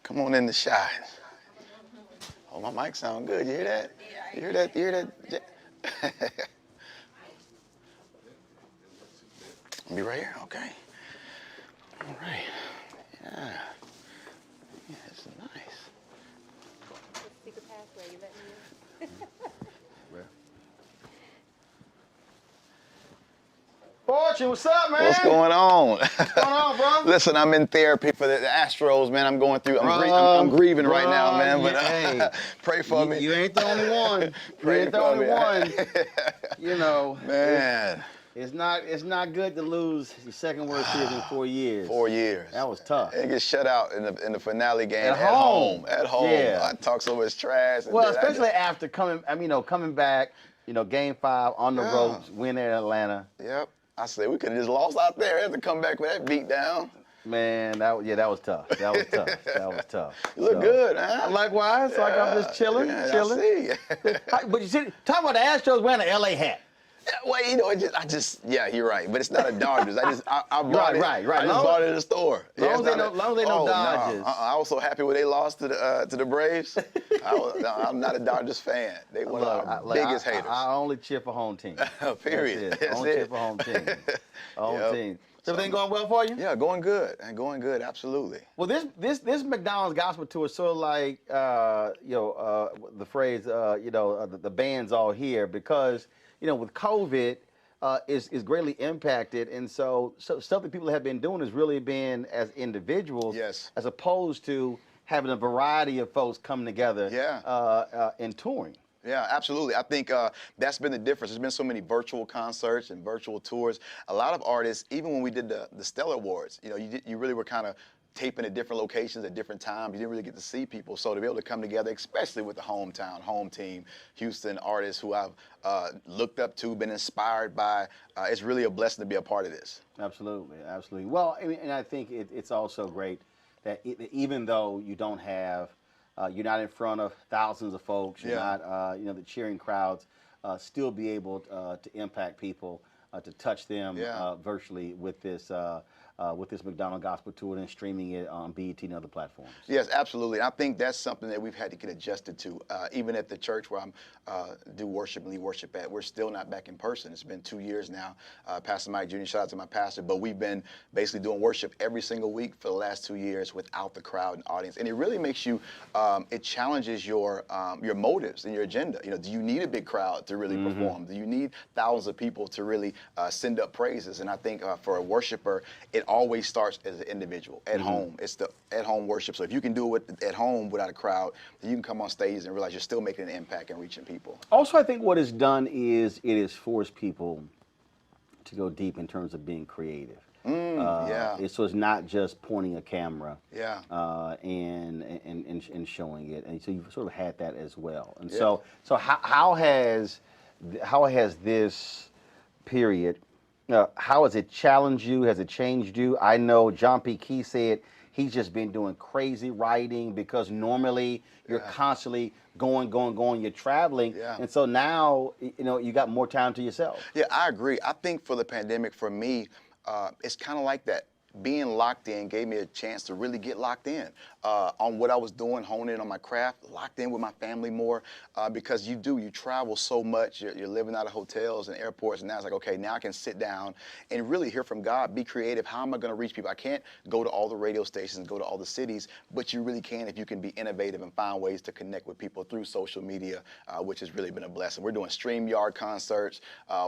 Come on in the shot. Oh, my mic sound good. You hear that? You hear that? You hear that? Be right here. Okay. All right. Yeah. Yeah, it's nice. Secret password, you let me in? Fortune, what's up, man? What's going on? What's going on, bro? Listen, I'm in therapy for the Astros, man. I'm going through. I'm grieving right now, man. But hey, pray for me. You ain't the only one. Pray you ain't the for only me. one. You know, Man. It's not good to lose your second worst series in 4 years. 4 years. That was tough. It gets shut out in the finale game At home. At home. Yeah. I talk so much trash. Well, especially after coming back, Game 5 on the ropes, win at Atlanta. Yep. I said we could have just lost out there. Had to come back with that beat down. Man, that was tough. That was tough. That was tough. You look good, huh? Likewise, like I'm just chilling. I see. But you see, talk about the Astros wearing an LA hat. Well, yeah, you're right. But it's not a Dodgers. I bought it. Right. I just bought it in the store. Long as they know Dodgers. I was so happy when they lost to the Braves. I'm not a Dodgers fan. They one of our biggest haters. I only cheer for home team. Period. That's it. Only cheer for home team. Home team. So everything going well for you? Yeah, going good. And going good, absolutely. Well, this McDonald's gospel tour is sort of like the phrase the band's all here because with COVID is greatly impacted, and so stuff that people have been doing has really been as individuals, as opposed to having a variety of folks come together, and touring. Yeah, absolutely. I think that's been the difference. There's been so many virtual concerts and virtual tours. A lot of artists, even when we did the Stellar Awards, you really were kind of taping at different locations at different times. You didn't really get to see people. So to be able to come together, especially with the home team, Houston artists who I've looked up to, been inspired by, it's really a blessing to be a part of this. Absolutely. Well, and I think it's also great that even though you don't have you're not in front of thousands of folks. You're not, the cheering crowds. Still be able to impact people, to touch them virtually with this McDonald Gospel Tour and streaming it on BET and other platforms. Yes, absolutely. I think that's something that we've had to get adjusted to. Even at the church where I do worship and lead worship at, we're still not back in person. It's been 2 years now. Pastor Mike Jr., shout out to my pastor, but we've been basically doing worship every single week for the last 2 years without the crowd and audience. And it really makes you, it challenges your motives and your agenda. Do you need a big crowd to really perform? Do you need thousands of people to really send up praises? And I think for a worshiper, it always starts as an individual at home. It's the at-home worship. So if you can do it at home without a crowd, then you can come on stage and realize you're still making an impact and reaching people. Also, I think what it's done is it has forced people to go deep in terms of being creative. So it's not just pointing a camera and showing it. And so you've sort of had that as well. And so how has this period, how has it challenged you? Has it changed you? I know John P. Key said he's just been doing crazy writing because normally you're constantly going, you're traveling. And so now, you got more time to yourself. Yeah, I agree. I think for the pandemic, for me, it's kind of like that. Being locked in gave me a chance to really get locked in on what I was doing, hone in on my craft, locked in with my family more, because you travel so much, you're living out of hotels and airports, and now it's like, okay, now I can sit down and really hear from God, be creative. How am I going to reach people? I can't go to all the radio stations, go to all the cities, but you really can if you can be innovative and find ways to connect with people through social media, which has really been a blessing. We're doing StreamYard concerts.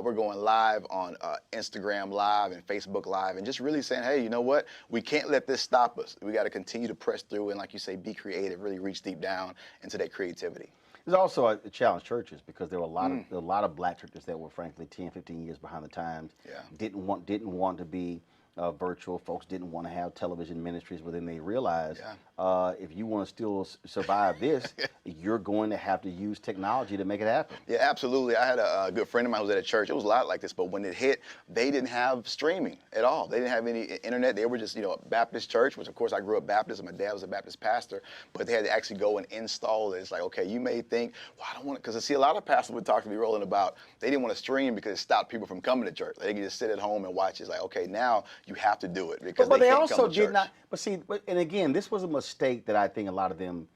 We're going live on Instagram Live and Facebook Live, and just really saying, hey, you know what? We can't let this stop us. We got to continue to press through and, like you say, be creative, really reach deep down into that creativity. There's also a challenge churches because there were a lot of black churches that were frankly 10, 15 years behind the times. Didn't want to be virtual. Folks didn't want to have television ministries, but then they realized if you want to still survive this, you're going to have to use technology to make it happen. Yeah, absolutely. I had a good friend of mine who was at a church. It was a lot like this, but when it hit, they didn't have streaming at all. They didn't have any internet. They were just, a Baptist church, which of course I grew up Baptist, and my dad was a Baptist pastor, but they had to actually go and install it. It's like, okay, you may think, well, I don't want to, because I see a lot of pastors would talk to me, Roland, about they didn't want to stream because it stopped people from coming to church. They can just sit at home and watch. It's like, okay, now you have to do it because but they they can't also come to did church. not. But see, and again, this was a mistake that I think a lot of them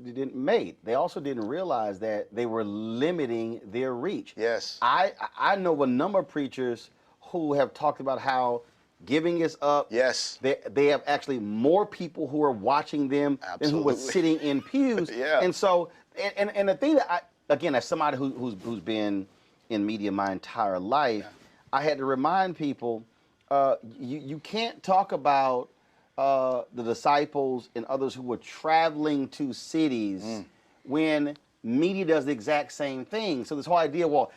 didn't make. They also didn't realize that they were limiting their reach. Yes. I know a number of preachers who have talked about how giving is up. Yes. They have actually more people who are watching them than who were Absolutely. sitting in pews. Yeah. And so, and the thing that again, as somebody who's been in media my entire life, I had to remind people, you can't talk about the disciples and others who were traveling to cities when media does the exact same thing. So this whole idea, well,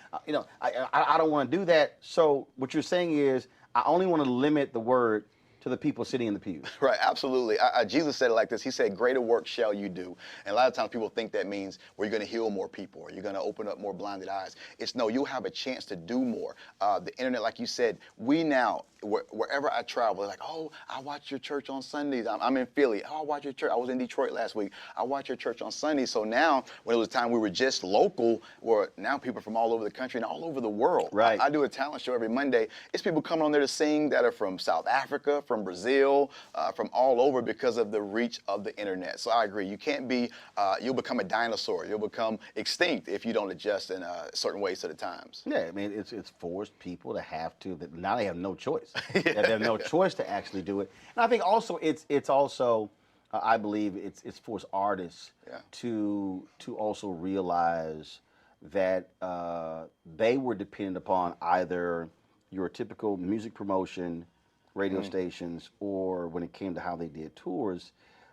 I don't want to do that. So what you're saying is, I only want to limit the word to the people sitting in the pews. Right, absolutely. Jesus said it like this. He said, greater work shall you do. And a lot of times people think that means, well, you're going to heal more people or you're going to open up more blinded eyes. It's no, you'll have a chance to do more. The internet, like you said, we now, wherever I travel, like, oh, I watch your church on Sundays. I'm in Philly. Oh, I watch your church. I was in Detroit last week. I watch your church on Sundays. So now, when it was time we were just local, where now people from all over the country and all over the world. Right. I do a talent show every Monday. It's people coming on there to sing that are from South Africa, from Brazil, from all over because of the reach of the internet. So I agree. You can't be, you'll become a dinosaur. You'll become extinct if you don't adjust in certain ways to the times. Yeah, I mean, it's forced people to have to, that now they have no choice. They have no choice to actually do it. And I think also it's also, I believe it's forced artists to also realize that they were dependent upon either your typical music promotion, radio stations, or when it came to how they did tours.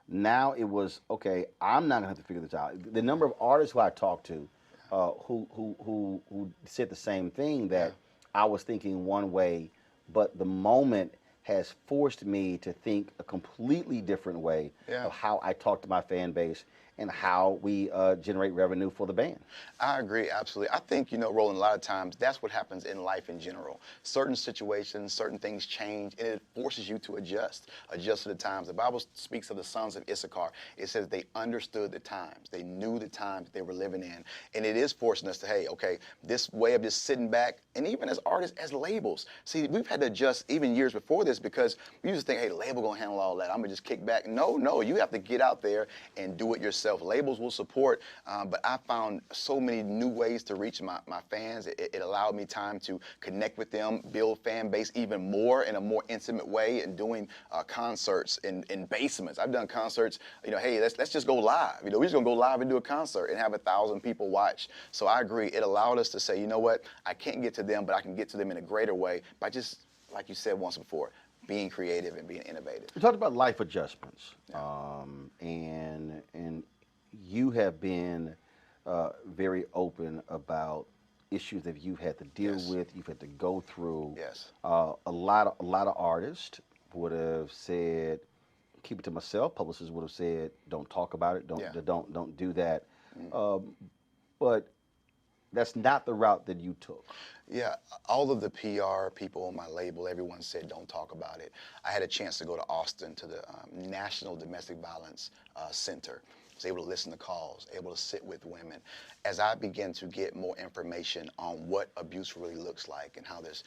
Now it was, okay, I'm not gonna have to figure this out. The number of artists who I talked to who said the same thing, that I was thinking one way, but the moment has forced me to think a completely different way of how I talk to my fan base and how we generate revenue for the band. I agree, absolutely. I think, Roland, a lot of times that's what happens in life in general. Certain situations, certain things change, and it forces you to adjust to the times. The Bible speaks of the sons of Issachar. It says they understood the times. They knew the times they were living in. And it is forcing us to, hey, okay, this way of just sitting back, and even as artists, as labels. See, we've had to adjust even years before this because we used to think, hey, the label gonna handle all that. I'm gonna just kick back. No, you have to get out there and do it yourself. Labels will support, but I found so many new ways to reach my fans. It allowed me time to connect with them, build fan base even more in a more intimate way, and doing concerts in basements. I've done concerts, hey, let's just go live. We're just gonna go live and do a concert and have 1,000 people watch. So I agree, it allowed us to say, you know what, I can't get to them, but I can get to them in a greater way by just, like you said once before, being creative and being innovative. We talked about life adjustments, and you have been very open about issues that you've had to deal with, you've had to go through. Yes. A lot of artists would have said, keep it to myself. Publicists would have said, don't talk about it, don't do that. But that's not the route that you took. Yeah, all of the PR people on my label, everyone said don't talk about it. I had a chance to go to Austin to the National Domestic Violence Center. I was able to listen to calls, able to sit with women. As I began to get more information on what abuse really looks like and how there's,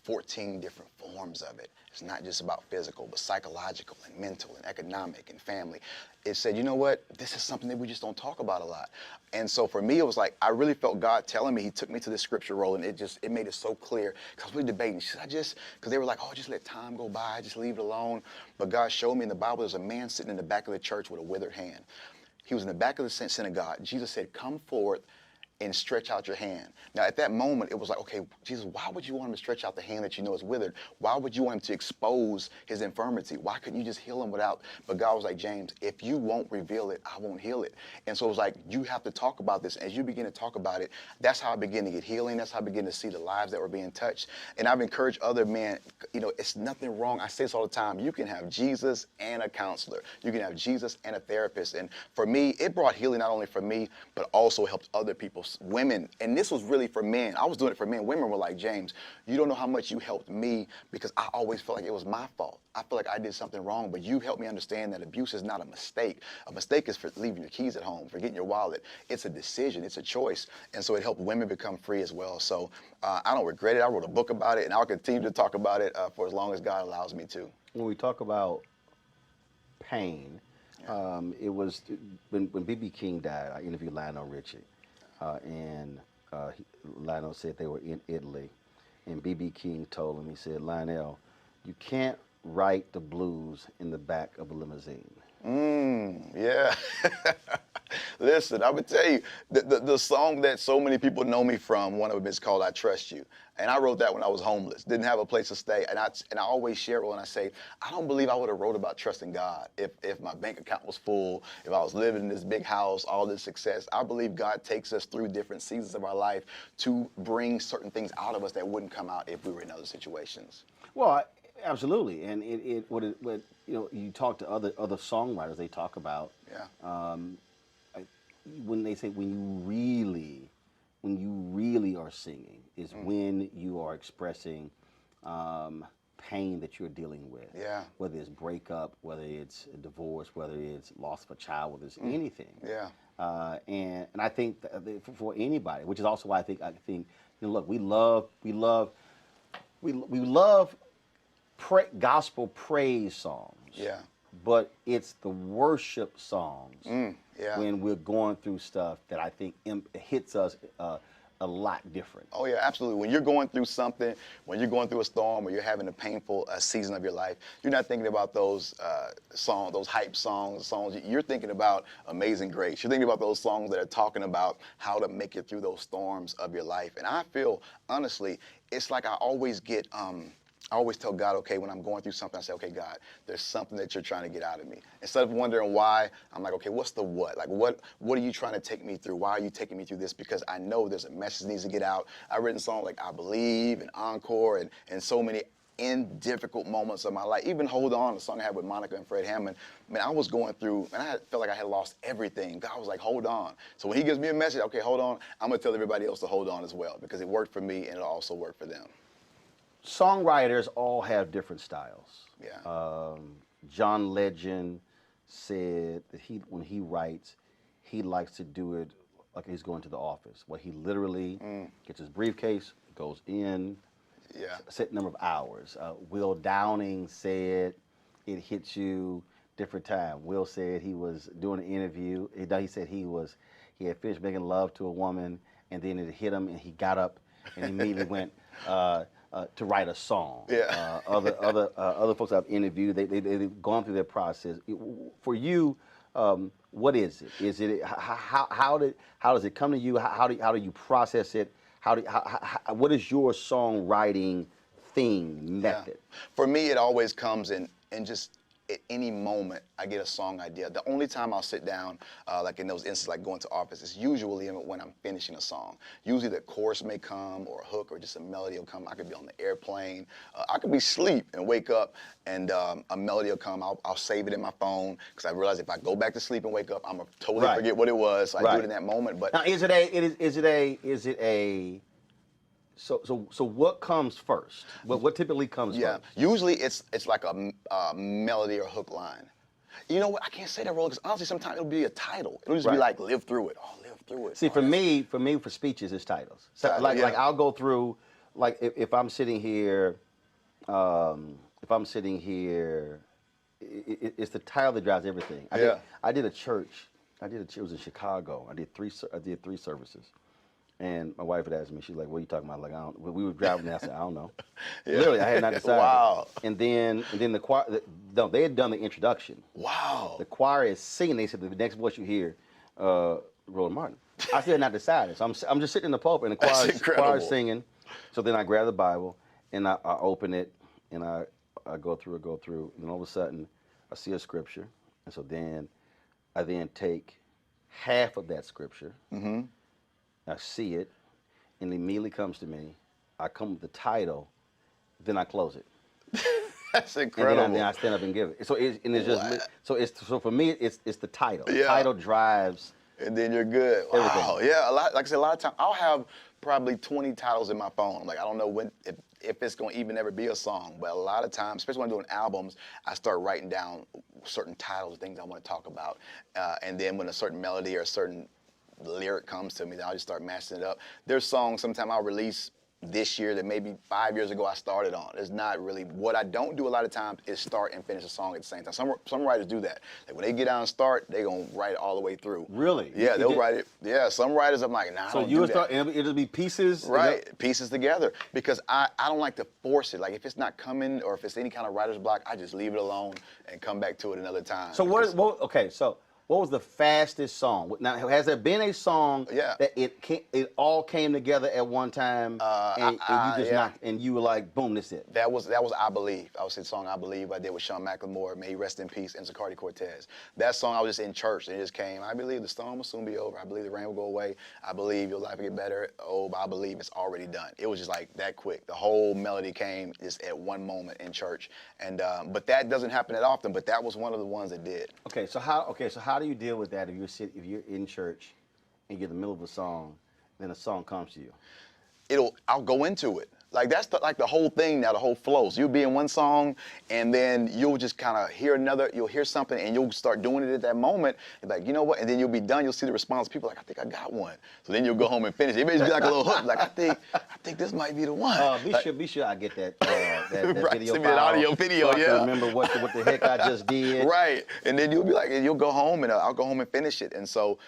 14 different forms of it. It's not just about physical, but psychological and mental and economic and family. It said, you know what, this is something that we just don't talk about a lot. And so for me, it was like, I really felt God telling me. He took me to this scripture role, and it made it so clear. Because we were debating, should I just, because they were like, oh, just let time go by, just leave it alone. But God showed me in the Bible, there's a man sitting in the back of the church with a withered hand. He was in the back of the synagogue. Jesus said, come forth and stretch out your hand. Now, at that moment, it was like, okay, Jesus, why would you want him to stretch out the hand that you know is withered? Why would you want him to expose his infirmity? Why couldn't you just heal him without? But God was like, James, if you won't reveal it, I won't heal it. And so it was like, you have to talk about this. As you begin to talk about it, that's how I begin to get healing. That's how I begin to see the lives that were being touched. And I've encouraged other men, you know, it's nothing wrong. I say this all the time. You can have Jesus and a counselor. You can have Jesus and a therapist. And for me, it brought healing not only for me, but also helped other people, women. And this was really for men. I was doing it for men. Women were like, James, you don't know how much you helped me, because I always felt like it was my fault. I feel like I did something wrong, but you helped me understand that abuse is not a mistake. A mistake is for leaving your keys at home, forgetting your wallet. It's a decision. It's a choice. And so it helped women become free as well. So I don't regret it. I wrote a book about it, and I'll continue to talk about it for as long as God allows me to. When we talk about pain, it was when B.B. King died. I interviewed Lionel Richie, and Lionel said they were in Italy, and B.B. King told him, he said, Lionel, you can't write the blues in the back of a limousine. Yeah. Listen, I would tell you, the song that so many people know me from, one of them is called I Trust You. And I wrote that when I was homeless, didn't have a place to stay. And I always share it when I say, I don't believe I would have wrote about trusting God if my bank account was full, if I was living in this big house, all this success. I believe God takes us through different seasons of our life to bring certain things out of us that wouldn't come out if we were in other situations. Well, absolutely. And what you know, you talk to other songwriters, they talk about, when they say when you really are singing is when you are expressing pain that you're dealing with. Yeah. Whether it's breakup, whether it's a divorce, whether it's loss of a child, whether it's anything. Yeah. And I think that for anybody, which is also why I think you know, look, we love gospel praise songs. Yeah. But it's the worship songs when we're going through stuff that I think hits us a lot different. Oh yeah, absolutely. When you're going through something, when you're going through a storm, or you're having a painful season of your life, you're not thinking about those songs, those hype songs. You're thinking about Amazing Grace. You're thinking about those songs that are talking about how to make it through those storms of your life. And I feel, honestly, it's like I always tell God, okay, when I'm going through something, I say, okay, God, there's something that you're trying to get out of me. Instead of wondering why, I'm like, okay, what's the what? Like, what are you trying to take me through? Why are you taking me through this? Because I know there's a message that needs to get out. I've written songs like I Believe and Encore and so many in difficult moments of my life. Even Hold On, the song I had with Monica and Fred Hammond. Man, I was going through, and felt like I had lost everything. God was like, hold on. So when he gives me a message, okay, hold on, I'm going to tell everybody else to hold on as well, because it worked for me and it'll also work for them. Songwriters all have different styles. Yeah. John Legend said that when he writes, he likes to do it like he's going to the office, where he literally gets his briefcase, goes in, a set number of hours. Will Downing said it hits you different time. Will said he was doing an interview. He said he had finished making love to a woman, and then it hit him, and he got up and immediately went to write a song. Yeah. Other folks I've interviewed, they've gone through their process. For you, what is it? Is it how does it come to you? How do you process it? What is your songwriting theme method? Yeah. For me, it always comes in just at any moment I get a song idea. The only time I'll sit down, like in those instances, like going to office, is usually when I'm finishing a song. Usually the chorus may come, or a hook, or just a melody will come. I could be on the airplane. I could be asleep and wake up, and a melody will come. I'll save it in my phone, because I realize if I go back to sleep and wake up, I'm gonna totally forget what it was. So I do it in that moment. But now, So what comes first? What typically comes first? Usually it's like a melody or hook line. You know what? I can't say that, Roland, because honestly, sometimes it'll be a title. It'll just be like, live through it. Oh, live through it. See, for me, for speeches, it's titles. So, like I'll go through, like if I'm sitting here, it's the title that drives everything. I did a church. It was in Chicago. I did three services. And my wife had asked me, she's like, what are you talking about? Like, I don't, we were driving there, I said, I don't know. Literally, I had not decided. Wow. And then the choir, they had done the introduction. Wow. The choir is singing. They said the next voice you hear, Roland Martin. I still had not decided. So I'm just sitting in the pulpit and the That's choir incredible. singing. So then I grab the Bible and I open it and I go through, and then all of a sudden I see a scripture. And so then I then take half of that scripture, I see it, and it immediately comes to me. I come with the title, then I close it. That's And incredible. then I stand up and give it. So it's just so for me it's the title. The Yeah. title drives. And then you're good. Everything. Wow. Yeah. Like I said, a lot of times I'll have probably 20 titles in my phone. Like I don't know if it's going to even ever be a song, but a lot of times, especially when I'm doing albums, I start writing down certain titles of things I want to talk about, and then when a certain melody or a certain lyric comes to me, then I'll just start matching it up. There's songs sometimes I'll release this year that maybe 5 years ago I started on. It's not really, what I don't do a lot of times is start and finish a song at the same time. Some writers do that. Like when they get down and start, they're going to write it all the way through. Really? Yeah, You they'll did- write it. Yeah, some writers I'm like, nah, I So don't you do would that. start, and it'll be pieces. Right, pieces together. Because I don't like to force it. Like if it's not coming or if it's any kind of writer's block, I just leave it alone and come back to it another time. So what was the fastest song? Now, has there been a song Yeah. that it all came together at one time, and you just yeah. knocked, and you were like, boom, this it? That was I Believe. I was the song I Believe I did with Sean McLemore, may he rest in peace, and Zacardi Cortez. That song I was just in church and it just came. I believe the storm will soon be over. I believe the rain will go away. I believe your life will get better. Oh, I believe it's already done. It was just like that quick. The whole melody came just at one moment in church. And but that doesn't happen that often, but that was one of the ones that did. So how do you deal with that if you're in church and you're in the middle of a song, then a song comes to you? I'll go into it. Like that's the whole thing now, the whole flow. So you'll be in one song and then you'll just kind of hear you'll hear something and you'll start doing it at that moment. You're like, you know what? And then you'll be done. You'll see the response. People like, I think I got one. So then you'll go home and finish. It may just be like a little hook. Like, I think this might be the one. Be sure I get that that Right, video send me that file audio video, so I can yeah. remember what the heck I just did. Right, and then you'll be like, and you'll go home and I'll go home and finish it. And so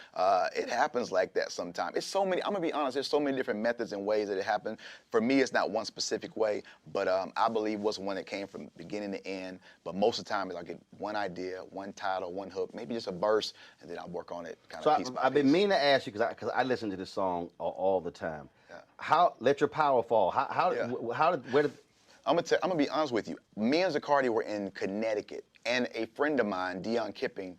it happens like that sometimes. It's so many, I'm gonna be honest, there's so many different methods and ways that it happens. For me, it's not one specific way, but I believe was one that came from beginning to end. But most of the time, I'll get one idea, one title, one hook, maybe just a verse, and then I'll work on it kind of piece by piece. I've been meaning to ask you because I listen to this song all the time. Yeah. How Let Your Power Fall? Where did I'm gonna be honest with you. Me and Zacardi were in Connecticut, and a friend of mine, Dion Kipping,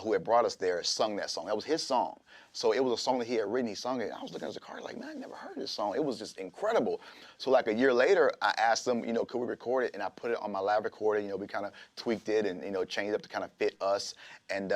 who had brought us there, sung that song. That was his song. So it was a song that he had written. He sung it. I was looking at Zacardi like, man, I never heard this song. It was just incredible. So like a year later, I asked him, could we record it? And I put it on my live recorder. We kind of tweaked it and changed it up to kind of fit us. And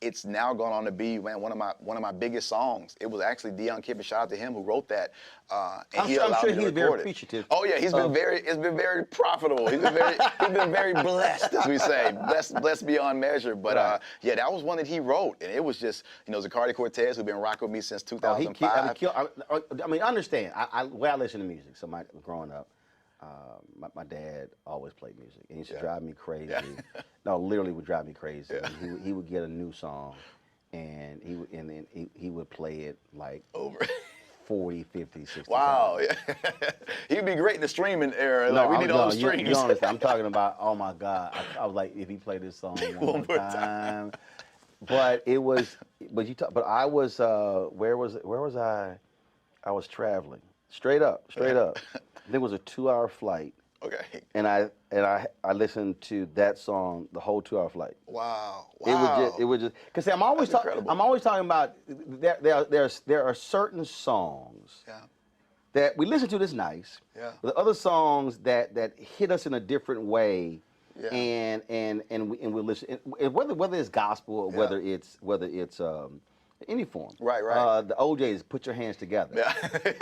it's now gone on to be, man, one of my biggest songs. It was actually Dion Kipping. Shout out to him who wrote that. And he allowed I'm sure me to he's record very it. appreciative. Oh yeah, it's been very profitable. He's been very blessed, as we say, blessed beyond measure. But yeah, that was one that he wrote, and it was just Zacardi Cortez, who's been rocking with me since 2005. I mean, understand. I listen to music. So growing up, my dad always played music, and he used to drive me crazy. Yeah. No, literally would drive me crazy. Yeah. He would get a new song, and he would play it like Over. 40, 50, 60 Wow, times. yeah. He'd be great in the streaming era. Like, we need all the streams. You don't understand. I'm talking about, oh my God. I was like, if he played this song one more time. But it was, but I was, where was I? I was traveling. Straight up. There was a 2-hour flight. Okay. And I listened to that song the whole 2-hour flight. Wow. It was just because I'm always talking about there are certain songs that we listen to that's nice. Yeah. But the other songs that hit us in a different way. Yeah. And we listen, and whether it's gospel or whether it's any form. Right. The OJ's "Put Your Hands Together." Yeah.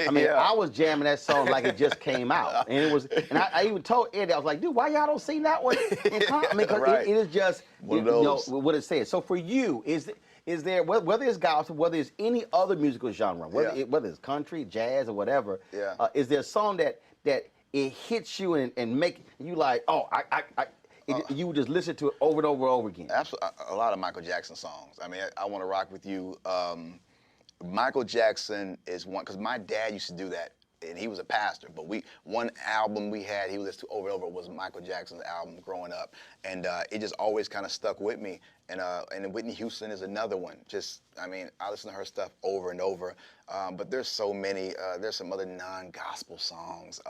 I mean, Yeah. I was jamming that song like it just came out, and I even told Eddie, I was like, dude, why y'all don't sing that one? I mean, 'cause Right. it is just One of those. what it says. So for you, is there whether it's gospel, whether it's any other musical genre, whether it's country, jazz, or whatever, is there a song that it hits you and make you like, oh, you would just listen to it over and over again? Absolutely, a lot of Michael Jackson songs. I mean, I Want to Rock with You. Michael Jackson is one, because my dad used to do that and he was a pastor, but one album we had he listened to over and over was Michael Jackson's album growing up, and it just always kind of stuck with me. And Whitney Houston is another one. I mean, I listen to her stuff over and over. But there's so many. There's some other non-gospel songs.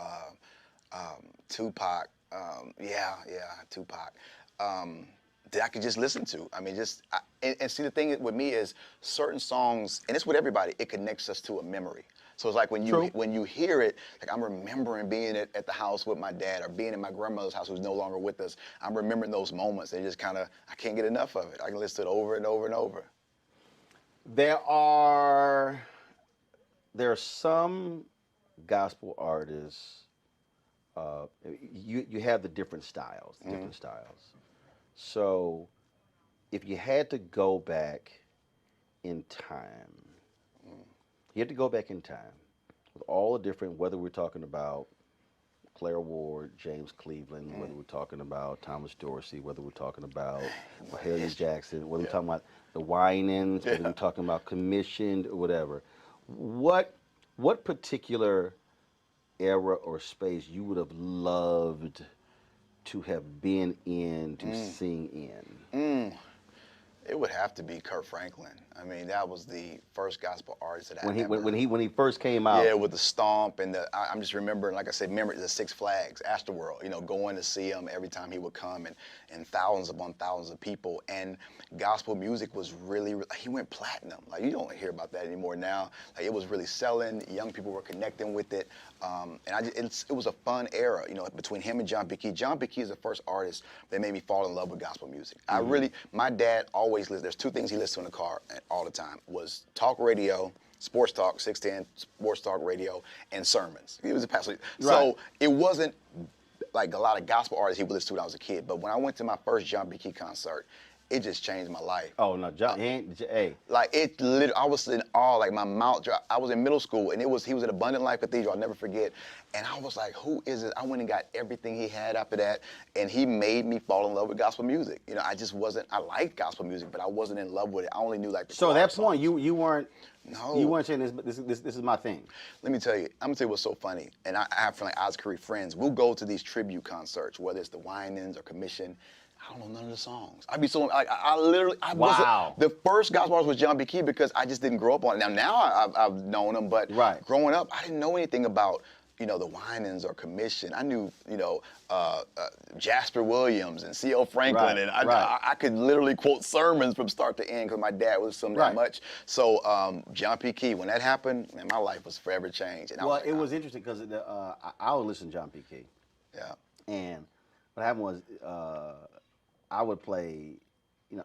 Tupac. Tupac. That I could just listen to. I mean, and see, the thing with me is certain songs, and it's with everybody, it connects us to a memory. So it's like when you hear it, like I'm remembering being at the house with my dad or being in my grandmother's house who's no longer with us. I'm remembering those moments. And just kind of, I can't get enough of it. I can listen to it over and over and over. There are some gospel artists. You have the different styles, So, if you had to go back in time, with all the different, whether we're talking about Claire Ward, James Cleveland, whether we're talking about Thomas Dorsey, whether we're talking about Mahalia Jackson, whether we're talking about the Winans, whether we're talking about commissioned or whatever, what particular era or space you would have loved to have been in, to sing in? It would have to be Kirk Franklin. I mean, that was the first gospel artist that when he first came out. Yeah, with the stomp and I'm just remembering, like I said, remember the Six Flags, Astroworld, going to see him every time he would come, and thousands upon thousands of people. And gospel music was really, he went platinum. Like, you don't hear about that anymore now. Like, it was really selling. Young people were connecting with it. It was a fun era, between him and John P. Key. John P. Key is the first artist that made me fall in love with gospel music. My dad always listened. There's two things he listened to in the car all the time, was talk radio, sports talk, 610 sports talk radio, and sermons. He was a pastor. Right. So it wasn't like a lot of gospel artists he would listen to when I was a kid. But when I went to my first John P. Key concert, it just changed my life. Oh no, John! Hey, like it literally, I was in awe. Like my mouth dropped. I was in middle school, and he was at Abundant Life Cathedral. I'll never forget. And I was like, who is it? I went and got everything he had after that, and he made me fall in love with gospel music. I just wasn't. I liked gospel music, but I wasn't in love with it. I only knew like the. So at that point, songs. you weren't. No. You weren't saying this is my thing. Let me tell you. I'm gonna tell you what's so funny. And I have Oz Curry friends. We'll go to these tribute concerts, whether it's the Winans or Commission. I don't know none of the songs. I'd be so like I literally wow. The first gospel artist was John B. Key because I just didn't grow up on it. Now I've known him, but growing up I didn't know anything about the Winans or Commission. I knew Jasper Williams and C.L. Franklin, and I could literally quote sermons from start to end because my dad was sung that much. So John P. Key, when that happened, man, my life was forever changed. And it was interesting because I would listen to John P. Key. Yeah. And what happened was. I would play,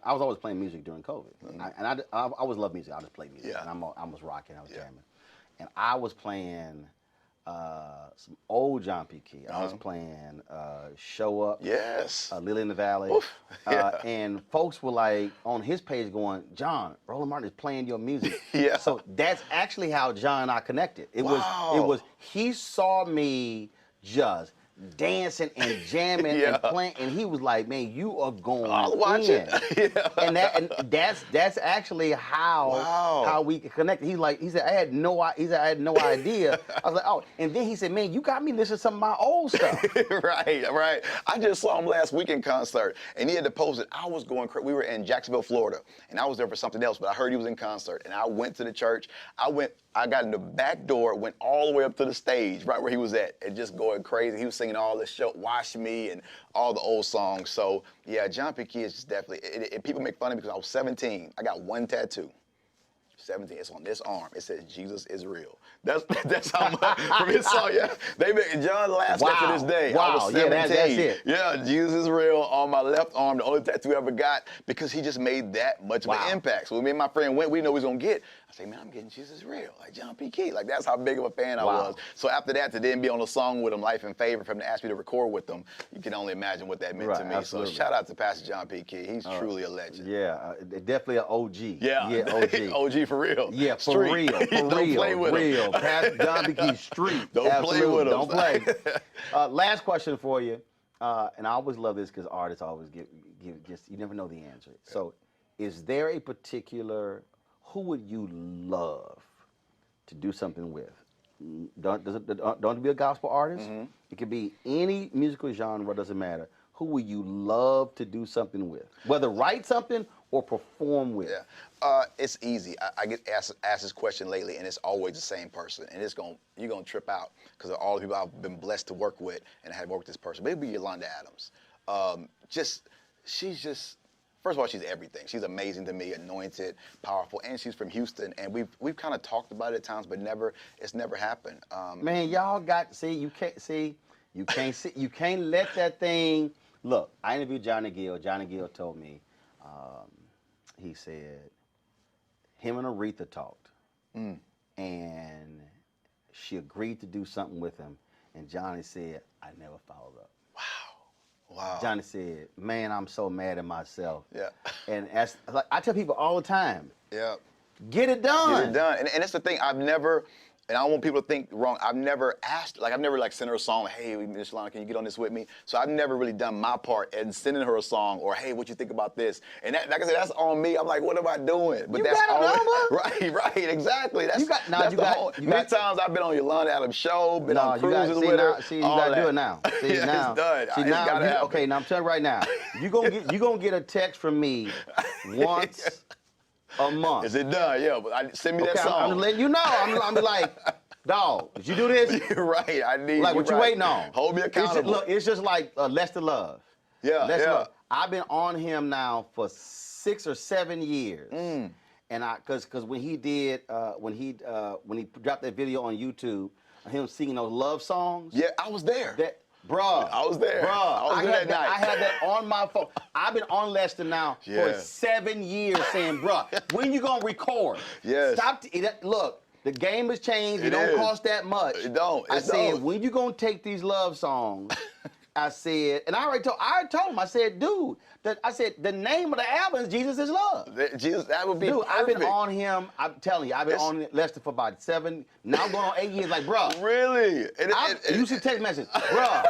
I was always playing music during COVID. I always loved music. I just played music. Yeah. And I was rocking, I was jamming. And I was playing some old John P. Key. I was playing Show Up. Yes. Lily in the Valley. And folks were like on his page going, John, Roland Martin is playing your music. Yeah. So that's actually how John and I connected. It was he saw me just dancing and jamming and playing, and he was like, "Man, you are going in." And that's actually how we connected. He said, I had no idea. I was like, oh, and then he said, "Man, you got me listening to some of my old stuff." Right. I just saw him last weekend concert, and he had to post it. I was going crazy. We were in Jacksonville, Florida, and I was there for something else, but I heard he was in concert, and I went to the church. I got in the back door, went all the way up to the stage, right where he was at, and just going crazy. He was singing all the show, Wash Me, and all the old songs. So, yeah, John P. Key is just definitely, people make fun of me because I was 17. I got one tattoo. 17, it's on this arm. It says, Jesus is real. That's how much, from his song, John laughs to this day. I was 17. That's it. Yeah, Jesus is real on my left arm, the only tattoo I ever got, because he just made that much of an impact. So when me and my friend went, we know we was gonna get. I say, man, I'm getting Jesus is real, like John P. Key. Like, that's how big of a fan I was. So after that, to then be on a song with him, Life in Favor, for him to ask me to record with them, you can only imagine what that meant to me. Absolutely. So shout out to Pastor John P. Key. He's truly a legend. Yeah, definitely an OG. Yeah, OG. OG for real. Yeah, for real. Don't play with him. Pastor John P. Key, street. Don't play with him. Don't play. Last question for you, and I always love this because artists always give just, you never know the answer. So, is there a particular, who would you love to do something with? Don't be a gospel artist. Mm-hmm. It could be any musical genre, doesn't matter. Who would you love to do something with? Whether write something or perform with? Yeah, it's easy. I get asked this question lately, and it's always the same person, and you're gonna trip out because of all the people I've been blessed to work with, and I have worked with this person. Maybe Yolanda Adams. She's just. First of all, she's everything. She's amazing to me, anointed, powerful, and she's from Houston. And we've kind of talked about it at times, but it's never happened. Man, y'all you can't let that thing. Look, I interviewed Johnny Gill. Johnny Gill told me, he said, him and Aretha talked, and she agreed to do something with him. And Johnny said, I never followed up. Wow. Johnny said, man, I'm so mad at myself. Yeah. And as like I tell people all the time, Yeah. get it done. Get it done. And that's the thing. I've never, and I don't want people to think wrong, I've never sent her a song, hey, Miss Yolanda, can you get on this with me? So I've never really done my part in sending her a song or, hey, what you think about this? And that, like I said, that's on me. I'm like, what am I doing? But You that's got a all right, exactly. That's, You got- nah, that's you the got- whole, you many got- times I've been on Yolanda Adams show, been No, on you got cruises see with now. her. See, you all gotta that. do it now. See Yeah, now. it's done. See It's now. gotta happen. Okay, now I'm telling you right now. You gonna get a text from me once a month. Is it done? Yeah, but send me Okay, that song. I'm just letting you know. I'm like, dog, did you do this? You're right. I need Like, what you right. waiting on? Hold me accountable. It's just like Lester Love. Yeah, Lester yeah. Love. I've been on him now for 6 or 7 years. And cause when he did, when he dropped that video on YouTube, him singing those love songs. Yeah, I was there. Bruh. I was there. Bruh. I was there that night. I had that on my phone. I've been on Lester now for Yeah. 7 years saying, bruh, when you gonna record? Yes. Stop. Look, the game has changed. It It don't is. cost that much. It don't. I It said, don't. when you gonna take these love songs? I said, and I already told him, I said, dude, I said, the name of the album is Jesus is Love. Jesus, that would be Dude, perfect. I've been on him, I'm telling you, I've been It's- on Lester for about 7, now going on 8 years, like, bruh. Really? You should text message, bruh.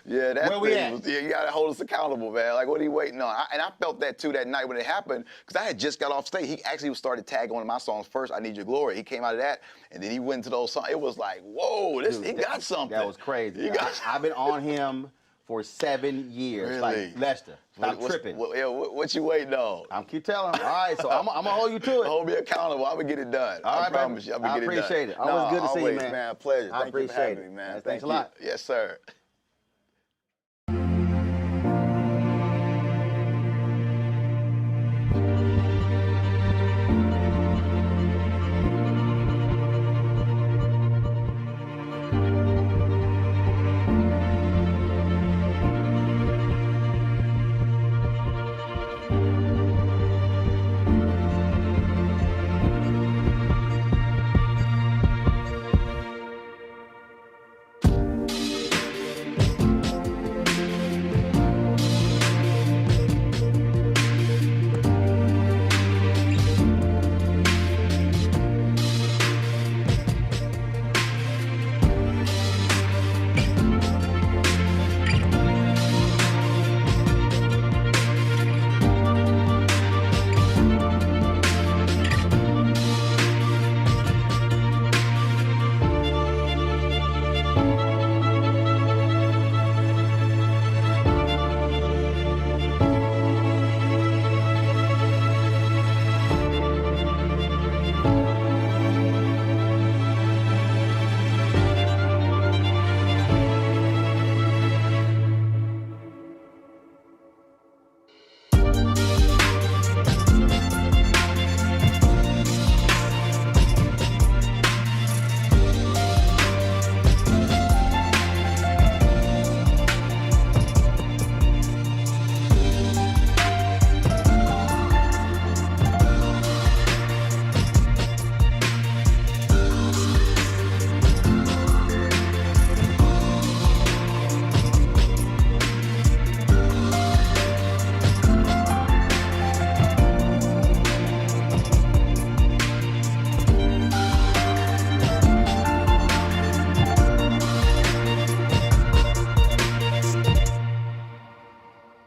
Yeah, that Where we thing at? was, you gotta hold us accountable, man. Like, what are you waiting on? And I felt that too that night when it happened, because I had just got off stage. He actually started tagging one of my songs first, I Need Your Glory. He came out of that, and then he went into those songs. It was like, whoa, Dude, he got something. That was crazy. He got I've been on him for 7 years. Really? Like, Lester, stop tripping. What you waiting on? I'm keep telling him. All right, so I'm gonna hold you to it. Hold me accountable. I'm gonna get it done. All I right, promise baby. you. I'm gonna I get it done. appreciate it. Always good to see you, always, man. Pleasure. I Thank you for appreciate having it. me, man. Thanks Thank a you. lot. Yes, sir.